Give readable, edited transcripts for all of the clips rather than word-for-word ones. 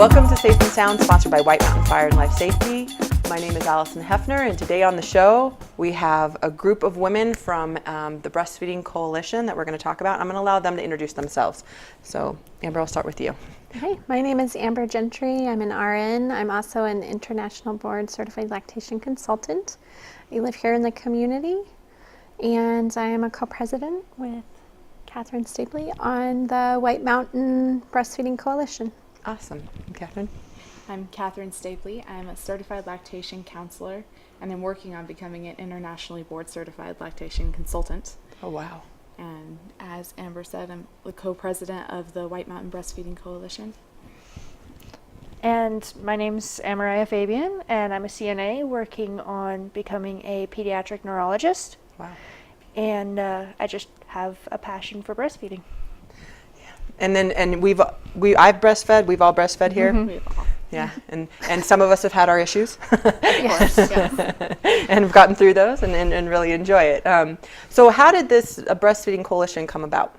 Welcome to Safe and Sound, sponsored by White Mountain Fire and Life Safety. My name is Alison Hephner, and today on the show we have a group of women from the Breastfeeding Coalition that we're going to talk about. I'm going to allow them to introduce themselves. So, Amber, I'll start with you. Hi, my name is Amber Gentry. I'm an RN. I'm also an International Board Certified Lactation Consultant. I live here in the community, and I am a co-president with Catherine Stapley on the White Mountain Breastfeeding Coalition. Awesome. And Catherine? I'm Catherine Stapley. I'm a certified lactation counselor, and I'm working on becoming an internationally board certified lactation consultant. Oh, wow. And as Amber said, I'm the co-president of the White Mountain Breastfeeding Coalition. And my name's Amariah Fabian, and I'm a CNA working on becoming a pediatric neurologist. Wow. And I just have a passion for breastfeeding. And I've breastfed. We've all breastfed here. Mm-hmm. We've all. Yeah, and some of us have had our issues. Of course, yes. And have gotten through those and really enjoy it. So how did this Breastfeeding Coalition come about?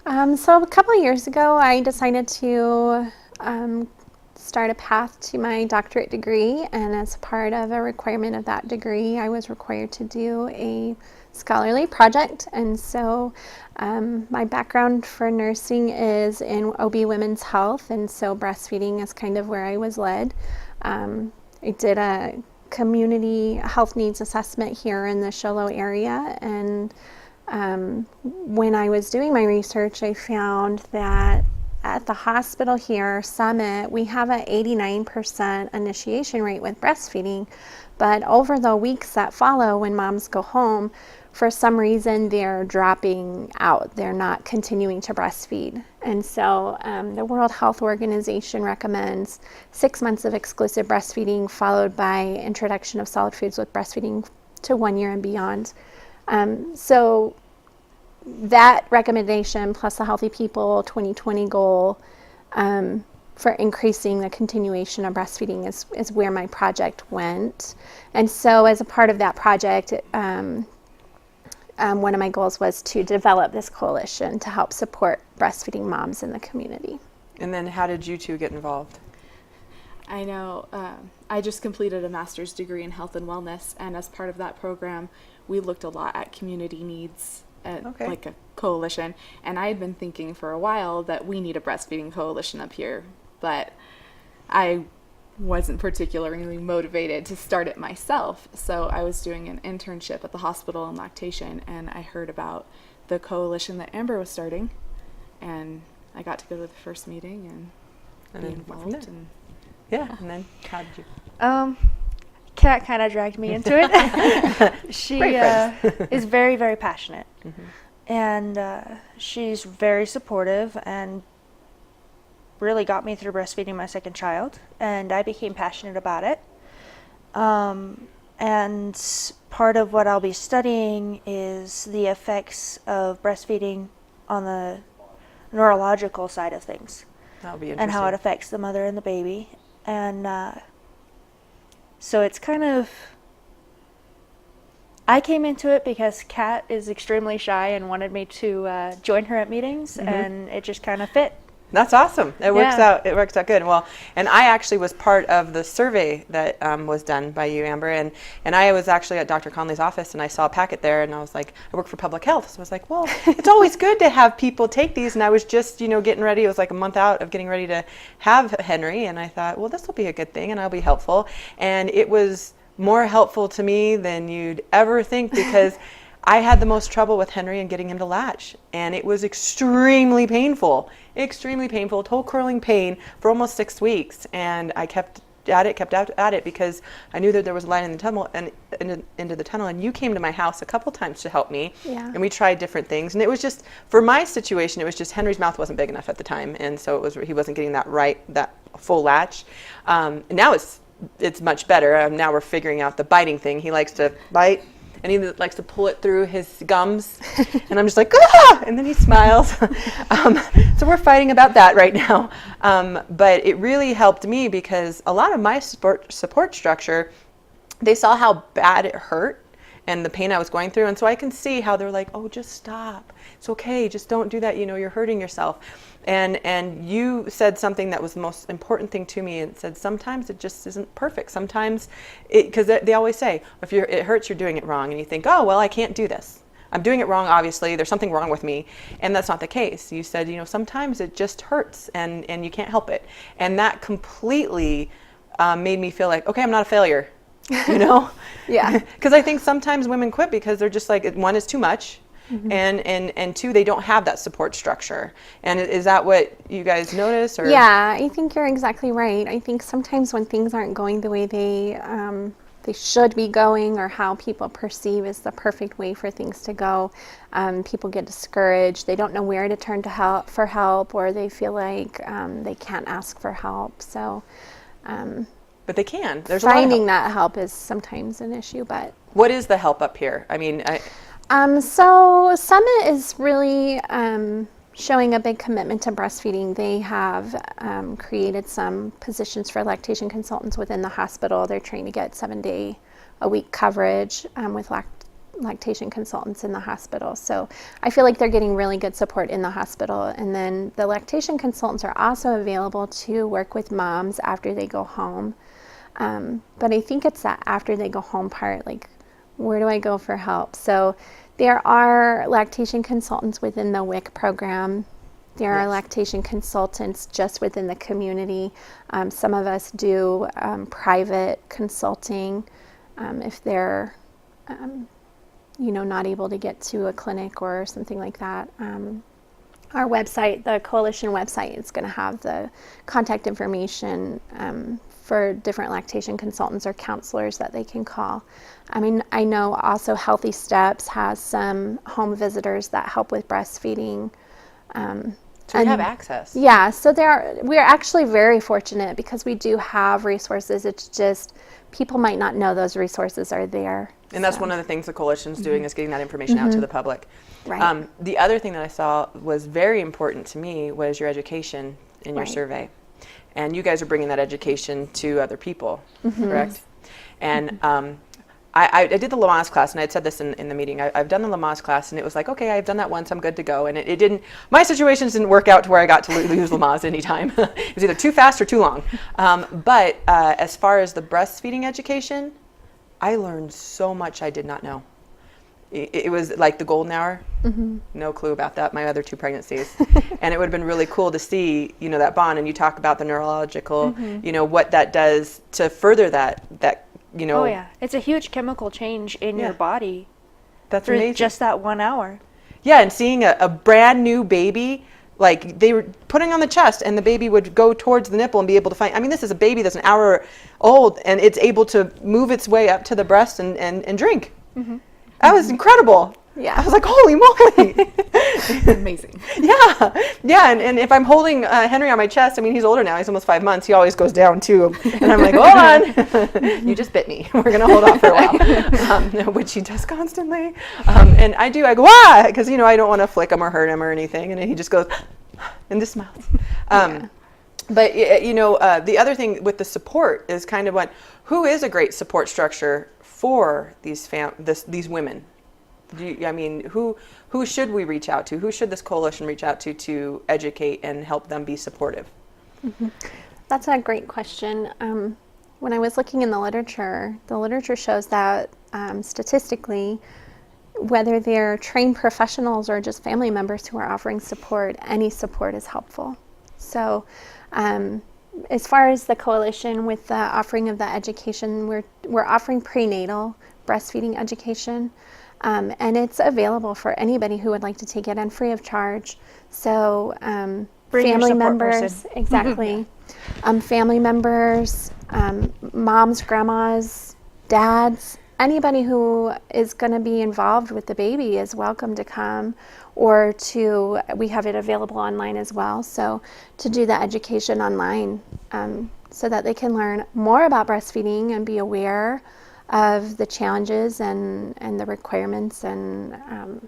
So a couple of years ago, I decided to start a path to my doctorate degree, and as part of a requirement of that degree, I was required to do a scholarly project. And so my background for nursing is in OB women's health, and so breastfeeding is kind of where I was led. I did a community health needs assessment here in the Shiloh area, and when I was doing my research, I found that at the hospital here, Summit, we have an 89% initiation rate with breastfeeding, but over the weeks that follow when moms go home, for some reason they're dropping out. They're not continuing to breastfeed. And so the World Health Organization recommends 6 months of exclusive breastfeeding followed by introduction of solid foods with breastfeeding to 1 year and beyond. So that recommendation plus the Healthy People 2020 goal for increasing the continuation of breastfeeding is where my project went. And so as a part of that project, one of my goals was to develop this coalition to help support breastfeeding moms in the community. And then how did you two get involved? I know I just completed a master's degree in health and wellness, and as part of that program, we looked a lot at community needs like a coalition. And I had been thinking for a while that we need a breastfeeding coalition up here, but I wasn't particularly motivated to start it myself. So I was doing an internship at the hospital in lactation, and I heard about the coalition that Amber was starting, and I got to go to the first meeting and be involved. And then how did you? Kat kind of dragged me into it. She is very, very passionate, and she's very supportive and really got me through breastfeeding my second child, and I became passionate about it. And part of what I'll be studying is the effects of breastfeeding on the neurological side of things. That'll be interesting. And how it affects the mother and the baby. And so it's kind of, I came into it because Kat is extremely shy and wanted me to join her at meetings, and it just kind of fit. That's awesome. It works out. It works out good. Well, and I actually was part of the survey that was done by you, Amber, and I was actually at Dr. Conley's office, and I saw a packet there, and I was like, I work for public health, so I was like, well, it's always good to have people take these. And I was just, getting ready. It was like a month out of getting ready to have Henry, and I thought, well, this will be a good thing, and I'll be helpful. And it was more helpful to me than you'd ever think, because I had the most trouble with Henry and getting him to latch, and it was extremely painful, toe curling pain for almost 6 weeks, and I kept at it because I knew that there was a light in the tunnel and into the tunnel. And you came to my house a couple times to help me, and we tried different things. And it was just, for my situation, it was just Henry's mouth wasn't big enough at the time, and so he wasn't getting that full latch. Now it's much better. Now we're figuring out the biting thing. He likes to bite, and he likes to pull it through his gums, and I'm just like, ah! And then he smiles. So we're fighting about that right now. But it really helped me because a lot of my support structure, they saw how bad it hurt and the pain I was going through. And so I can see how they're like, oh, just stop. It's okay. Just don't do that. You're hurting yourself. And you said something that was the most important thing to me. It said, sometimes it just isn't perfect. Sometimes, because they always say, if it hurts, you're doing it wrong. And you think, oh, well, I can't do this. I'm doing it wrong, obviously. There's something wrong with me. And that's not the case. You said, sometimes it just hurts and you can't help it. And that completely made me feel like, okay, I'm not a failure, Yeah. Because I think sometimes women quit because they're just like, one is too much. Mm-hmm. And two, they don't have that support structure. And is that what you guys notice? Or? Yeah, I think you're exactly right. I think sometimes when things aren't going the way they should be going, or how people perceive is the perfect way for things to go, people get discouraged. They don't know where to turn for help, or they feel like they can't ask for help. So, but they can. There's finding that help is sometimes an issue. But what is the help up here? I mean, so Summit is really showing a big commitment to breastfeeding. They have created some positions for lactation consultants within the hospital. They're trying to get 7-day-a-week coverage with lactation consultants in the hospital. So I feel like they're getting really good support in the hospital. And then the lactation consultants are also available to work with moms after they go home. But I think it's that after they go home part, like, where do I go for help? So there are lactation consultants within the WIC program. There are lactation consultants just within the community. Some of us do private consulting if they're, not able to get to a clinic or something like that. Our website, the coalition website, is going to have the contact information for different lactation consultants or counselors that they can call. I mean, I know also Healthy Steps has some home visitors that help with breastfeeding. So we have access. Yeah, so we're actually very fortunate because we do have resources. It's just people might not know those resources are there. And that's one of the things the coalition's doing, is getting that information out to the public. Right. The other thing that I saw was very important to me was your education in your survey. And you guys are bringing that education to other people, correct? And I did the Lamaze class, and I had said this in the meeting. I've done the Lamaze class, and it was like, okay, I've done that once, I'm good to go. And it didn't, my situations didn't work out to where I got to lose Lamaze anytime. It was either too fast or too long. But as far as the breastfeeding education, I learned so much I did not know. It was like the golden hour. No clue about that, my other 2 pregnancies. And it would have been really cool to see, that bond. And you talk about the neurological, what that does to further that. Oh yeah, it's a huge chemical change in your body. That's for amazing. Just that 1 hour. Yeah, and seeing a brand new baby, like they were putting on the chest, and the baby would go towards the nipple and be able to find. I mean, this is a baby that's an hour old, and it's able to move its way up to the breast and drink. That was incredible. Yeah. I was like, holy moly. Amazing. Yeah. And if I'm holding Henry on my chest, I mean, he's older now. He's almost 5 months. He always goes down too. And I'm like, hold on. You just bit me. We're going to hold off for a while, which he does constantly. And I go, ah, because, I don't want to flick him or hurt him or anything. And he just goes and just smiles. But, the other thing with the support is kind of who is a great support structure for these women? Who should we reach out to? Who should this coalition reach out to educate and help them be supportive? That's a great question. When I was looking in the literature shows that statistically, whether they're trained professionals or just family members who are offering support, any support is helpful. So as far as the coalition with the offering of the education, we're offering prenatal breastfeeding education. And it's available for anybody who would like to take it, and free of charge. So Bring family your support members, person. exactly. Family members, moms, grandmas, dads, anybody who is going to be involved with the baby is welcome to come, or we have it available online as well, so to do the education online so that they can learn more about breastfeeding and be aware of the challenges and the requirements and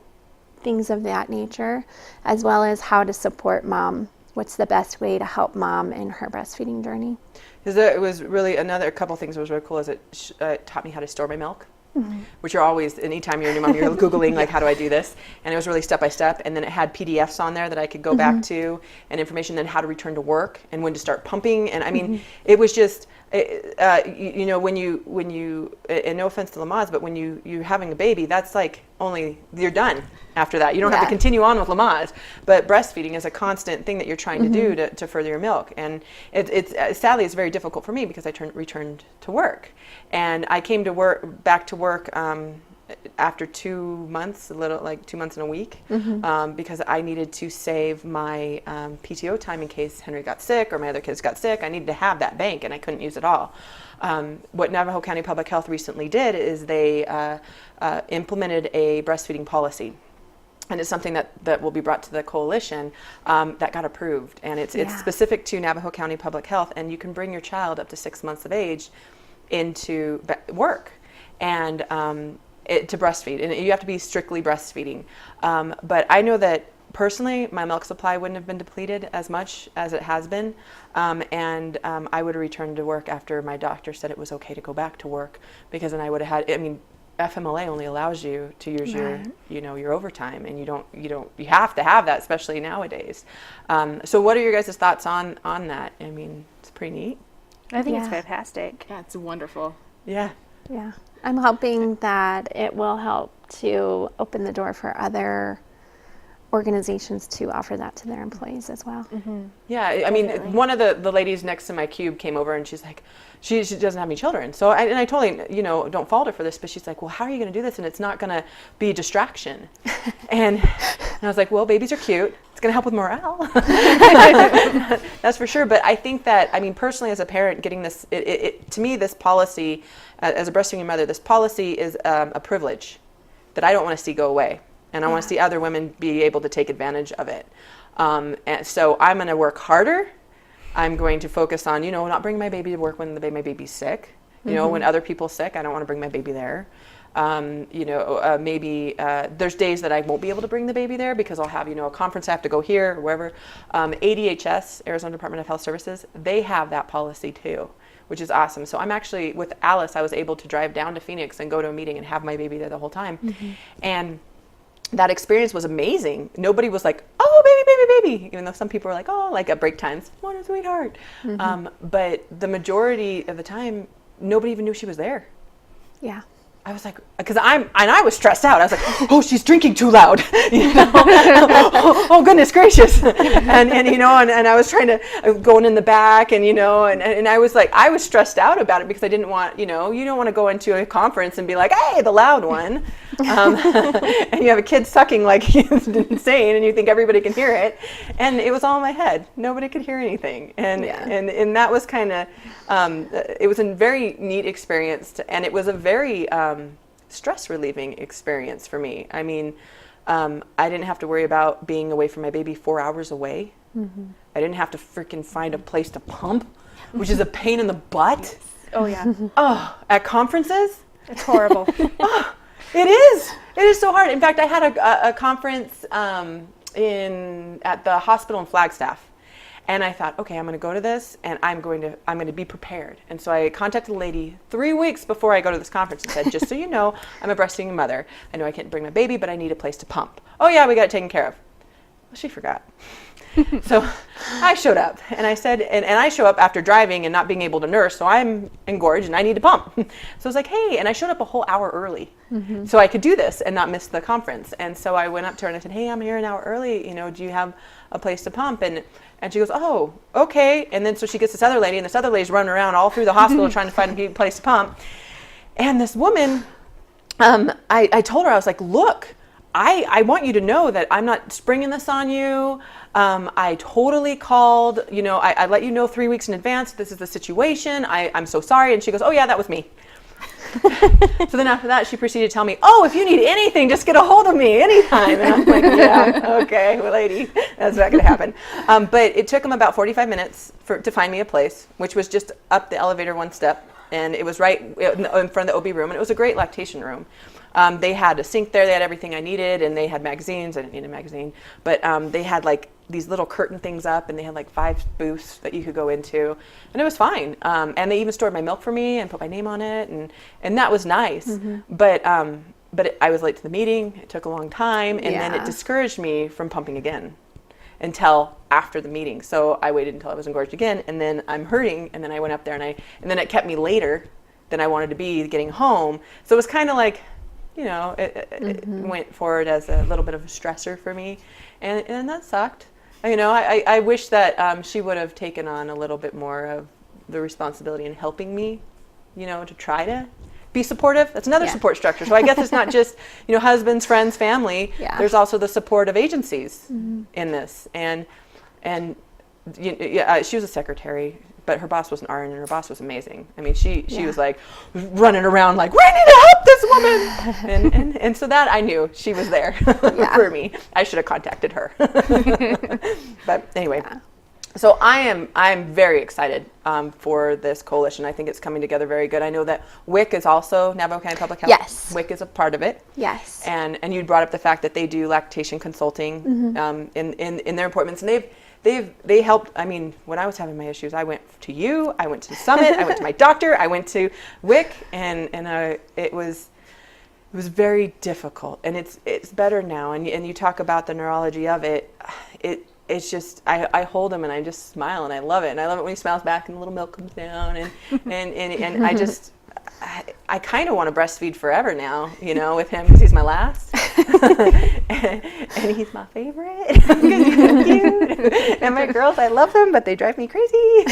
things of that nature, as well as how to support mom. What's the best way to help mom in her breastfeeding journey? It was really a couple things that was really cool is it taught me how to store my milk, which you're always, anytime you're a new mom, you're Googling, like, how do I do this? And it was really step by step. And then it had PDFs on there that I could go back to, and information, then how to return to work and when to start pumping. And I mean, it was just, you know, when you, and no offense to Lamaze, but when you're having a baby, that's like you're done after that. You don't have to continue on with Lamaze, but breastfeeding is a constant thing that you're trying to do to further your milk. And it's sadly, it's very difficult for me because I returned to work. And I came back to work after 2 months, 2 months and a week, because I needed to save my PTO time in case Henry got sick or my other kids got sick. I needed to have that bank, and I couldn't use it all. What Navajo County Public Health recently did is they implemented a breastfeeding policy. And it's something that will be brought to the coalition that got approved. And it's specific to Navajo County Public Health, and you can bring your child up to 6 months of age into work and to breastfeed. And you have to be strictly breastfeeding. But I know that personally, my milk supply wouldn't have been depleted as much as it has been. And I would have returned to work after my doctor said it was okay to go back to work, because then I would have had, I mean, FMLA only allows you to use your overtime, and you have to have that, especially nowadays. So what are your guys' thoughts on that? I mean, it's pretty neat. I think it's fantastic. Yeah, it's wonderful. Yeah. Yeah. I'm hoping that it will help to open the door for other organizations to offer that to their employees as well. Yeah, I mean, one of the ladies next to my cube came over, and she's like, she doesn't have any children. So I totally, don't fault her for this, but she's like, well, how are you going to do this? And it's not going to be a distraction. and I was like, well, babies are cute. It's going to help with morale. That's for sure. But I think that, I mean, personally as a parent, getting this, to me, this policy, as a breastfeeding mother, this policy is a privilege that I don't want to see go away. And I want to see other women be able to take advantage of it. And so I'm going to work harder. I'm going to focus on, not bringing my baby to work when my baby's sick. When other people's sick, I don't want to bring my baby there. Maybe there's days that I won't be able to bring the baby there because I'll have, a conference I have to go here or wherever. ADHS, Arizona Department of Health Services, they have that policy too, which is awesome. So I'm actually, with Alice, I was able to drive down to Phoenix and go to a meeting and have my baby there the whole time. And that experience was amazing. Nobody was like, oh, baby, even though some people were like, oh, like at break times, what a sweetheart. But the majority of the time, nobody even knew she was there. Yeah. I was like, because I was stressed out. I was like, oh, she's drinking too loud. Oh, goodness gracious. And I was trying to, going in the back and I was like, I was stressed out about it because I didn't want, you don't want to go into a conference and be like, hey, the loud one. And you have a kid sucking like he's insane and you think everybody can hear it. And it was all in my head. Nobody could hear anything. And that was kind of, it was a very neat experience. And it was a very stress relieving experience for me. I mean, I didn't have to worry about being away from my baby 4 hours away. I didn't have to freaking find a place to pump, which is a pain in the butt. Yes. Oh, yeah. Oh, at conferences? It's horrible. It is. It is so hard. In fact, I had a conference at the hospital in Flagstaff. And I thought, okay, I'm going to go to this, and I'm going to be prepared. And so I contacted the lady 3 weeks before I go to this conference and said, just so you know, I'm a breastfeeding mother. I know I can't bring my baby, but I need a place to pump. Oh yeah, we got it taken care of. Well, she forgot. So I showed up, and I said, and I show up after driving and not being able to nurse, so I'm engorged and I need to pump. So I was like, hey, and I showed up a whole hour early, so I could do this and not miss the conference. And so I went up to her and I said, hey, I'm here an hour early. Do you have a place to pump? And she goes, oh, okay. And then so she gets this other lady, and this other lady's running around all through the hospital trying to find a place to pump. And this woman, I told her, I was like, look, I want you to know that I'm not springing this on you. I totally called, I let you know 3 weeks in advance. This is the situation. I'm so sorry. And she goes, oh yeah, that was me. So then after that, she proceeded to tell me, oh, if you need anything, just get a hold of me anytime. And I'm like, yeah, okay, well, lady, that's not going to happen. But it took them about 45 minutes to find me a place, which was just up the elevator one step. And it was right in front of the OB room. And it was a great lactation room. They had a sink there. They had everything I needed. And they had magazines. I didn't need a magazine. But they had like these little curtain things up, and they had like 5 booths that you could go into, and it was fine. And they even stored my milk for me and put my name on it, and that was nice. Mm-hmm. But I was late to the meeting. It took a long time, and then it discouraged me from pumping again until after the meeting. So I waited until I was engorged again, and then I'm hurting, and then I went up there, and then it kept me later than I wanted to be getting home. So it was kind of like, it went forward as a little bit of a stressor for me, and that sucked. I wish that she would have taken on a little bit more of the responsibility in helping me, to try to be supportive. That's another support structure. So I guess it's not just, husbands, friends, family. Yeah. There's also the support of agencies in this. And she was a secretary, but her boss was an RN, and her boss was amazing. I mean, she was like running around like, we need to help this woman. and so that I knew she was there for me. I should have contacted her. But anyway, so I'm very excited for this coalition. I think it's coming together very good. I know that WIC is also Navajo County Public Health. Yes. WIC is a part of it. Yes. And you brought up the fact that they do lactation consulting in their appointments, and they helped. I mean, when I was having my issues, I went to you, I went to Summit, I went to my doctor, I went to WIC, and it was very difficult. And it's better now. And you talk about the neurology of it. It's just I hold him and I just smile and I love it. And I love it when he smiles back and the little milk comes down and I just. I kind of want to breastfeed forever now, with him, because he's my last. and he's my favorite because he's so cute. And my girls, I love them, but they drive me crazy.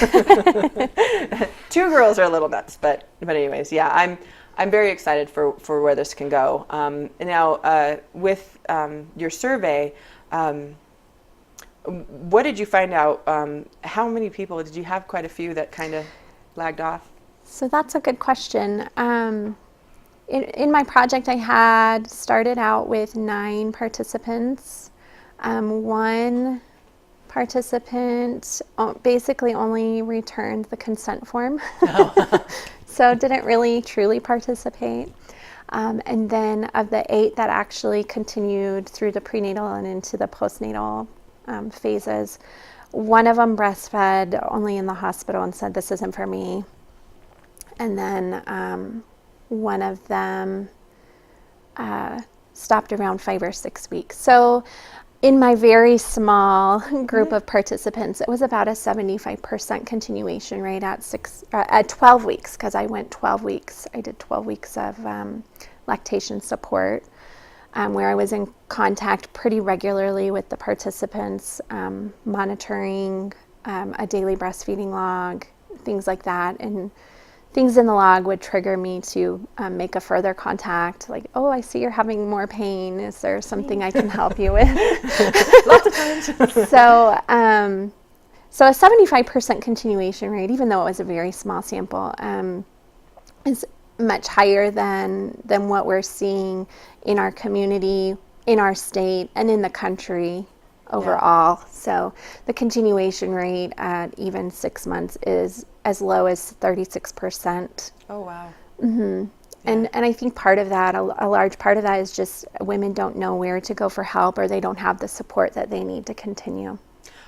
2 girls are a little nuts, but anyways, yeah, I'm very excited for where this can go. Now, with your survey, what did you find out? How many people, did you have quite a few that kind of lagged off? So that's a good question. In my project, I had started out with 9 participants. 1 participant basically only returned the consent form, so didn't really truly participate. And then of the 8 that actually continued through the prenatal and into the postnatal phases, 1 of them breastfed only in the hospital and said, this isn't for me. And then 1 of them stopped around 5 or 6 weeks. So in my very small group of participants, it was about a 75% continuation rate at 12 weeks, because I went 12 weeks. I did 12 weeks of lactation support, where I was in contact pretty regularly with the participants, monitoring a daily breastfeeding log, things like that. And things in the log would trigger me to make a further contact, like, oh, I see you're having more pain. Is there something I can help you with? Lots of times. So a 75% continuation rate, even though it was a very small sample, is much higher than what we're seeing in our community, in our state, and in the country overall. Yeah. So the continuation rate at even 6 months is as low as 36%. Oh, wow. Mm-hmm. Yeah. And I think part of that, a large part of that, is just women don't know where to go for help, or they don't have the support that they need to continue.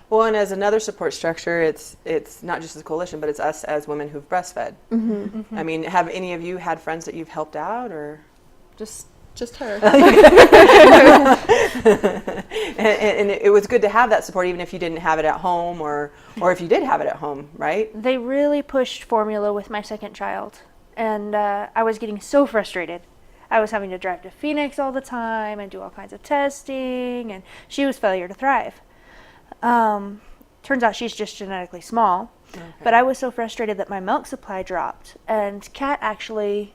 Well, and as another support structure, it's not just the coalition, but it's us as women who've breastfed. Mm-hmm. Mm-hmm. I mean, have any of you had friends that you've helped out, or just her? and it was good to have that support, even if you didn't have it at home, or if you did have it at home, right? They really pushed formula with my second child, and I was getting so frustrated. I was having to drive to Phoenix all the time and do all kinds of testing, and she was failure to thrive. Turns out she's just genetically small, but I was so frustrated that my milk supply dropped, and Kat actually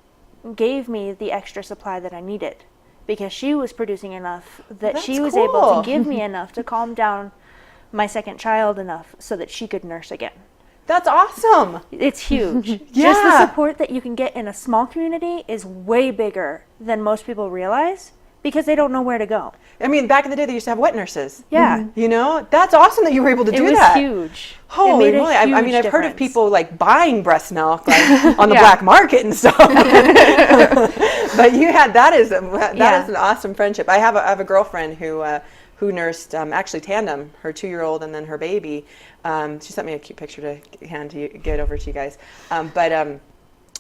gave me the extra supply that I needed. because she was producing enough that That's she was cool. able to give me enough to calm down my second child enough so that she could nurse again. That's awesome. It's huge. Yeah. Just the support that you can get in a small community is way bigger than most people realize because they don't know where to go. I mean, back in the day, they used to have wet nurses. Yeah. You know, that's awesome that you were able to do that. It was huge. Holy it made moly! a huge I mean, I've heard of difference. people like buying breast milk like on the black market and stuff. But you had that is an awesome friendship. I have a girlfriend who nursed actually tandem, her 2-year-old and then her baby. She sent me a cute picture to hand to you, get over to you guys.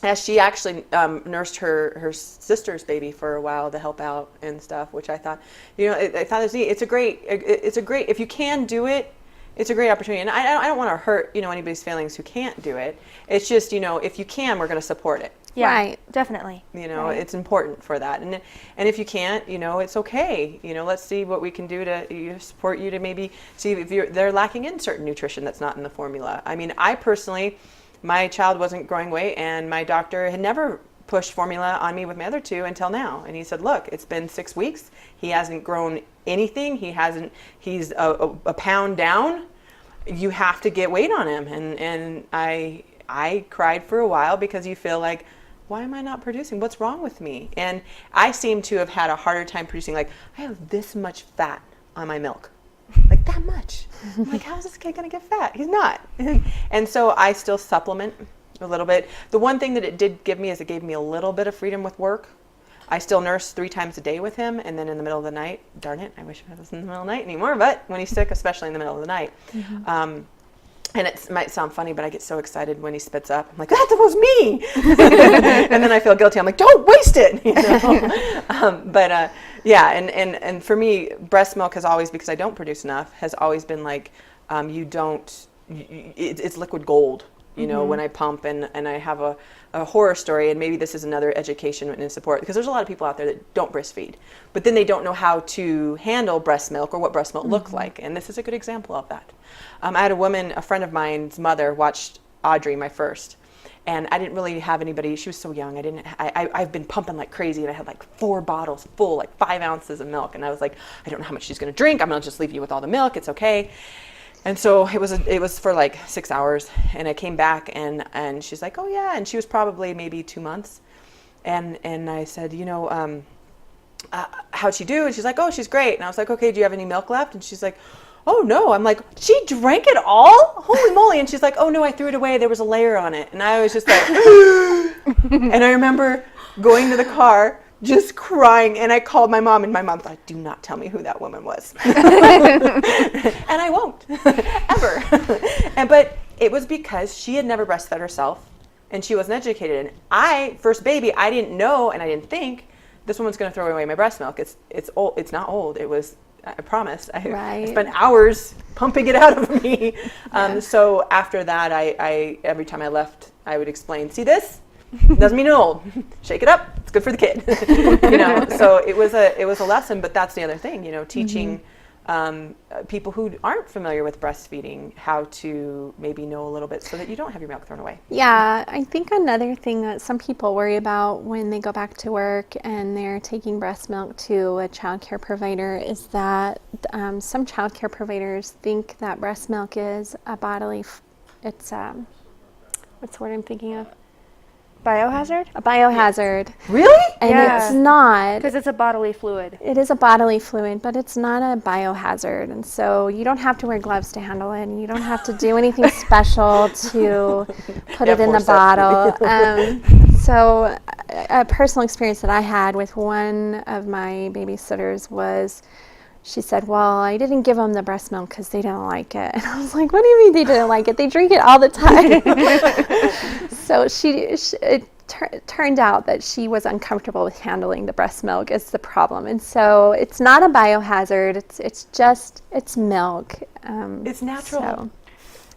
As she actually nursed her sister's baby for a while to help out and stuff, which I thought, I thought it was neat. It's a great, if you can do it, it's a great opportunity. And I don't want to hurt, anybody's feelings who can't do it. It's just, if you can, we're going to support it. Yeah, right. Definitely. It's important for that. And if you can't, it's okay. Let's see what we can do to support you to maybe see if they're lacking in certain nutrition that's not in the formula. I mean, I personally, my child wasn't growing weight, and my doctor had never pushed formula on me with my other two until now. And he said, look, it's been 6 weeks. He hasn't grown anything. He's a pound down. You have to get weight on him. And I cried for a while because you feel like, why am I not producing? What's wrong with me? And I seem to have had a harder time producing. Like, I have this much fat on my milk. Like that much. I'm like, how is this kid going to get fat? He's not. And so I still supplement a little bit. The one thing that it did give me is it gave me a little bit of freedom with work. I still nurse 3 times a day with him, and then in the middle of the night, darn it, I wish I was in the middle of the night anymore, but when he's sick, especially in the middle of the night. Mm-hmm. And it might sound funny, but I get so excited when he spits up. I'm like, that was me! And then I feel guilty. I'm like, don't waste it! And for me, breast milk has always, because I don't produce enough, has always been like, it's liquid gold. When I pump, and I have a horror story, and maybe this is another education and support, because there's a lot of people out there that don't breastfeed, but then they don't know how to handle breast milk or what breast milk looks like, and this is a good example of that. I had a friend of mine's mother watched Audrey, my first, and I didn't really have anybody. She was so young. I've been pumping like crazy, and I had like 4 bottles full, like 5 ounces of milk, and I was like, I don't know how much she's going to drink. I'm going to just leave you with all the milk. It's okay. And so it was for like 6 hours, and I came back, and she's like, oh yeah, and she was probably maybe 2 months, and I said, how'd she do? And she's like, oh, she's great. And I was like, okay, do you have any milk left? And she's like, oh no. I'm like, she drank it all? Holy moly. And she's like, oh no, I threw it away. There was a layer on it. And I was just like, and I remember going to the car, just crying, and I called my mom, and my mom thought, do not tell me who that woman was. And I won't, ever. But it was because she had never breastfed herself, and she wasn't educated. And first baby, I didn't know, and I didn't think, this woman's going to throw away my breast milk. It's old. It's not old. It was, I promise. I spent hours pumping it out of me. So after that, I every time I left, I would explain, see this? Doesn't mean old. Shake it up. It's good for the kid. So it was a lesson, but that's the other thing, teaching people who aren't familiar with breastfeeding how to maybe know a little bit so that you don't have your milk thrown away. Yeah, I think another thing that some people worry about when they go back to work and they're taking breast milk to a child care provider is that some child care providers think that breast milk is a bodily, what's the word I'm thinking of? Biohazard? A biohazard. Really? And it's not. Because it's a bodily fluid. It is a bodily fluid, but it's not a biohazard. And so you don't have to wear gloves to handle it, and you don't have to do anything special to put it in the bottle. So a personal experience that I had with one of my babysitters was, she said, well, I didn't give them the breast milk because they didn't like it. And I was like, what do you mean they didn't like it? They drink it all the time. So it turned out that she was uncomfortable with handling the breast milk is the problem. And so it's not a biohazard. It's milk. It's natural. So,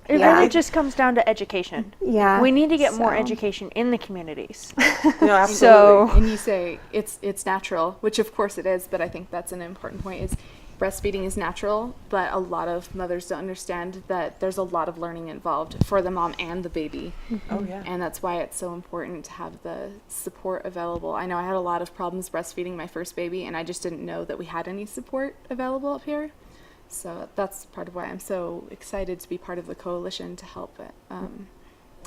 It really just comes down to education. Yeah. We need to get more education in the communities. No, absolutely. So, and you say it's natural, which of course it is, but I think that's an important point, is breastfeeding is natural, but a lot of mothers don't understand that there's a lot of learning involved for the mom and the baby. Oh, yeah. And that's why it's so important to have the support available. I know I had a lot of problems breastfeeding my first baby, and I just didn't know that we had any support available up here. So that's part of why I'm so excited to be part of the coalition to help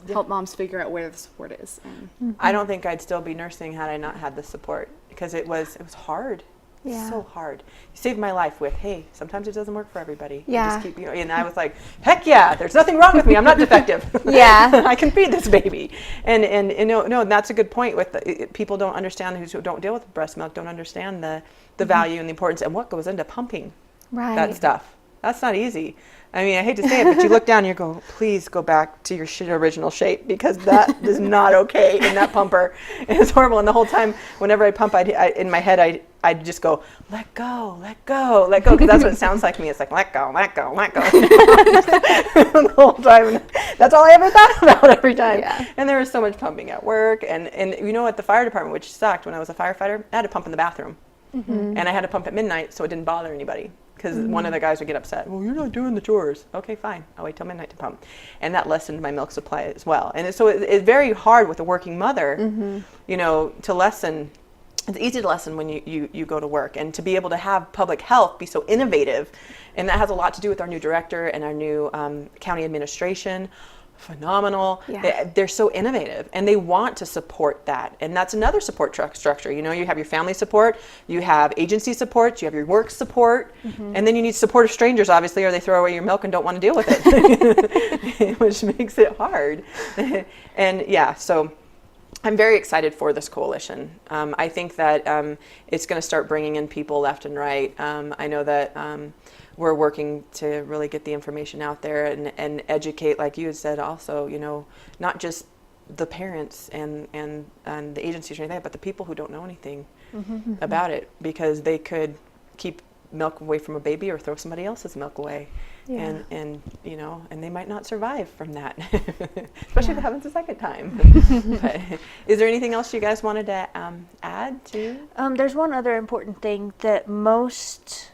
help moms figure out where the support is. And I don't think I'd still be nursing had I not had the support, because it was hard. Yeah. So hard. You saved my life with, hey, sometimes it doesn't work for everybody. Yeah. Just keep, and I was like, heck yeah, there's nothing wrong with me. I'm not defective. Yeah. I can feed this baby. And no, that's a good point. With people don't understand, who don't deal with breast milk, don't understand the value and the importance and what goes into pumping that stuff. That's not easy. I mean, I hate to say it, but you look down and you go, please go back to your original shape, because that is not okay in that pumper. It's horrible. And the whole time, whenever I pump, in my head, I'd just go, let go, let go, let go, because that's what it sounds like to me. It's like, let go, let go, let go. The whole time. That's all I ever thought about every time. Yeah. And there was so much pumping at work. And at the fire department, which sucked, when I was a firefighter, I had to pump in the bathroom. And I had to pump at midnight so it didn't bother anybody. Because one of the guys would get upset. Well, you're not doing the chores. Okay, fine. I'll wait till midnight to pump. And that lessened my milk supply as well. And so it's very hard with a working mother, to lessen. It's easy to lessen when you go to work. And to be able to have public health be so innovative. And that has a lot to do with our new director and our new county administration. Phenomenal. Yeah. They're so innovative, and they want to support that. And that's another support structure. You have your family support, you have agency support, you have your work support, and then you need support of strangers, obviously, or they throw away your milk and don't want to deal with it, which makes it hard. And yeah, so I'm very excited for this coalition. I think that it's going to start bringing in people left and right. I know that we're working to really get the information out there and educate, like you had said also, not just the parents and the agencies or anything, but the people who don't know anything about it, because they could keep milk away from a baby or throw somebody else's milk away. Yeah. And they might not survive from that, especially if it happens a second time. But is there anything else you guys wanted to add to? There's one other important thing that most,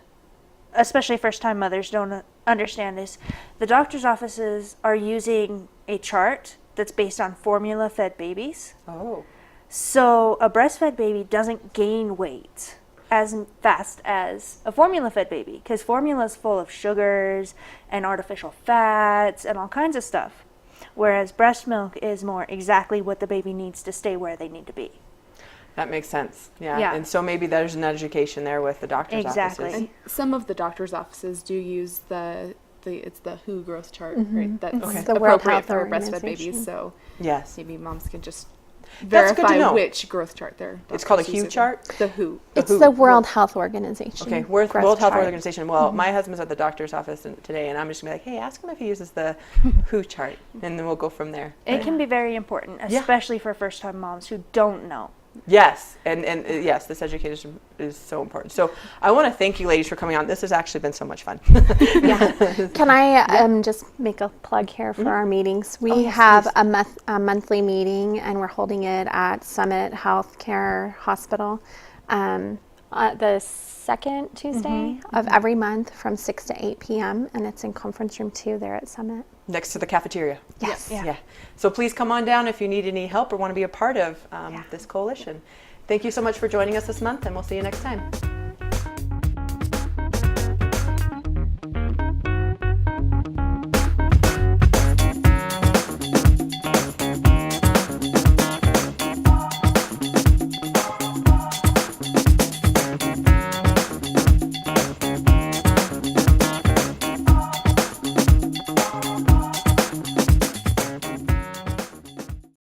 especially first-time mothers, don't understand is the doctor's offices are using a chart that's based on formula-fed babies. Oh. So a breastfed baby doesn't gain weight as fast as a formula-fed baby, because formula is full of sugars and artificial fats and all kinds of stuff, whereas breast milk is more exactly what the baby needs to stay where they need to be. That makes sense. Yeah. And so maybe there's an education there with the doctor's offices. And some of the doctor's offices do use it's the WHO growth chart, right? That's the World appropriate Health for breastfed Organization. babies. So Yes. maybe moms can just That's good to verify know. which growth chart they're. It's called a WHO chart? The WHO. It's the World Health Organization. Okay, World growth Health chart. Organization. Well, my husband's at the doctor's office today, and I'm just going to be like, hey, ask him if he uses the WHO chart, and then we'll go from there. It can be very important, especially for first-time moms who don't know. Yes, and yes, this education is so important. So I want to thank you ladies for coming on. This has actually been so much fun. Yeah. Can I just make a plug here for our meetings? We have a monthly meeting, and we're holding it at Summit Healthcare Hospital the second Tuesday of every month from 6 to 8 p.m. And it's in Conference Room 2 there at Summit. Next to the cafeteria. Yes. Yeah. So please come on down if you need any help or want to be a part of this coalition. Thank you so much for joining us this month, and we'll see you next time.